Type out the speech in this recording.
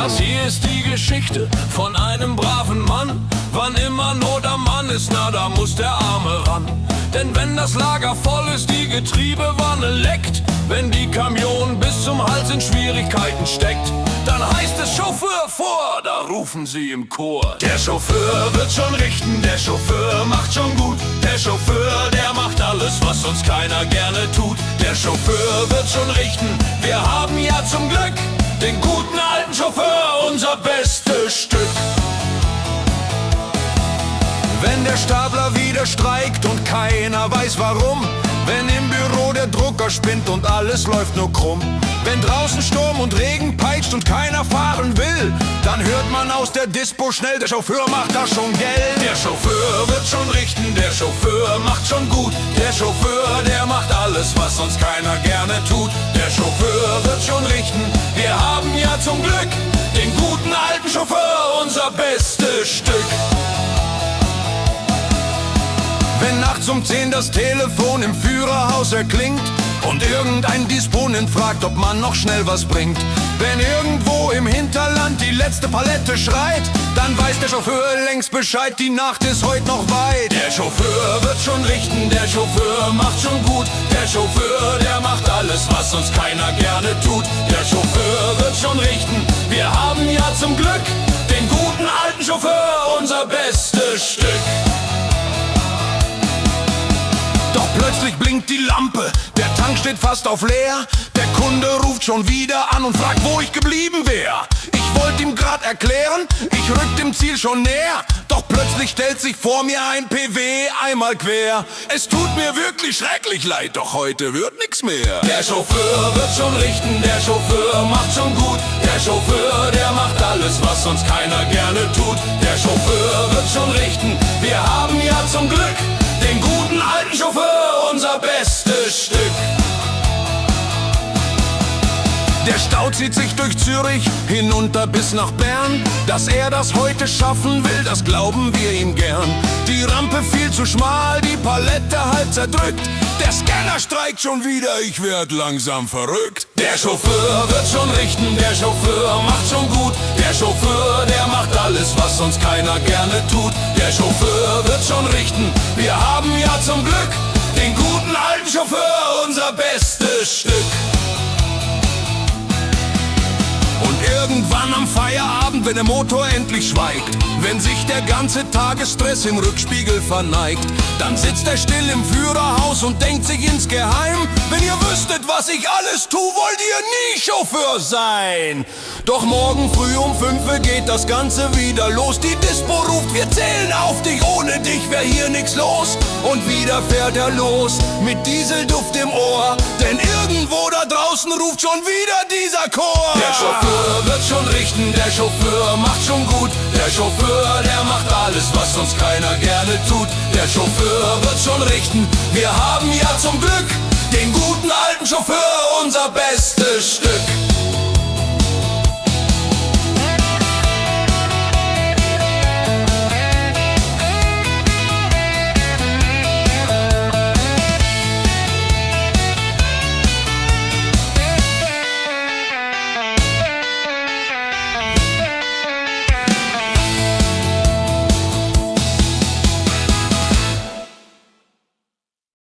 Das hier ist die Geschichte von einem braven Mann. Wann immer Not am Mann ist, na da muss der Arme ran. Denn wenn das Lager voll ist, die Getriebewanne leckt, wenn die Kamion bis zum Hals in Schwierigkeiten steckt, dann heißt es Chauffeur vor, da rufen sie im Chor. Der Chauffeur wird schon richten, der Chauffeur macht schon gut. Der Chauffeur, der macht alles, was sonst keiner gerne tut. Der Chauffeur wird schon richten, wir haben ja zum Glück den guten alten Chauffeur, unser bestes Stück. Wenn der Stapler wieder streikt und keiner weiß warum, wenn im Büro der Drucker spinnt und alles läuft nur krumm, wenn draußen Sturm und Regen peitscht und keiner fahren will, dann hört man aus der Dispo schnell, der Chauffeur macht da schon Geld. Der Chauffeur wird schon richten, der Chauffeur macht schon gut. Der Chauffeur, der macht alles, was sonst keiner gerne tut. Der Chauffeur wird schon richten, wir haben ja zum Glück den guten alten Chauffeur, unser bestes Stück. Wenn nachts um 10 das Telefon im Führerhaus erklingt und irgendein Disponent fragt, ob man noch schnell was bringt, wenn irgendwo im Hinterland die letzte Palette schreit, dann weiß der Chauffeur längst Bescheid, die Nacht ist heute noch weit. Der Chauffeur wird schon richten, der Chauffeur macht schon gut. Der Chauffeur, der macht alles, was sonst keiner gerne tut. Der Chauffeur wird schon richten, wir haben ja zum Glück den guten alten Chauffeur, unser bestes Stück. Doch plötzlich blinkt die Lampe, der Tank steht fast auf leer. Der Kunde ruft schon wieder an und fragt, wo ich geblieben wär. Ich wollte ihm grad erklären, ich rück dem Ziel schon näher. Doch plötzlich stellt sich vor mir ein PW einmal quer. Es tut mir wirklich schrecklich leid, doch heute wird nix mehr. Der Chauffeur wird schon richten, der Chauffeur macht schon gut. Der Chauffeur, der macht alles, was sonst keiner gerne tut. Der Chauffeur wird schon richten, wir haben ja zum Glück den guten alten Chauffeur, unser bestes Stück. Der Stau zieht sich durch Zürich hinunter bis nach Bern. Dass er das heute schaffen will, das glauben wir ihm gern. Die Rampe viel zu schmal, die Palette halb zerdrückt. Der Scanner streikt schon wieder, ich werd langsam verrückt. Der Chauffeur wird schon richten, der Chauffeur macht schon gut. Der Chauffeur, der macht alles, was sonst keiner gerne tut. Der Chauffeur wird schon richten, wir haben ja zum Glück den guten alten Chauffeur, unser bestes Stück. Und irgendwann am Feierabend, wenn der Motor endlich schweigt, wenn sich der ganze Tagesstress im Rückspiegel verneigt, dann sitzt er still im Führerhaus und denkt sich insgeheim: Wenn ihr wüsstet, was ich alles tu, wollt ihr nie Chauffeur sein. Doch morgen früh um 5 geht das Ganze wieder los. Die Dispo ruft, wir zählen auf dich, ohne dich wär hier nix los. Und wieder fährt er los, mit Dieselduft im Ohr, denn irgendwo da draußen ruft schon wieder dieser Chor. Der Chauffeur wird schon richten, der Chauffeur macht schon gut. Der Chauffeur, der macht alles, was sonst keiner gerne tut. Der Chauffeur wird schon richten, wir haben ja zum Glück den guten alten Chauffeur, unser Bestes.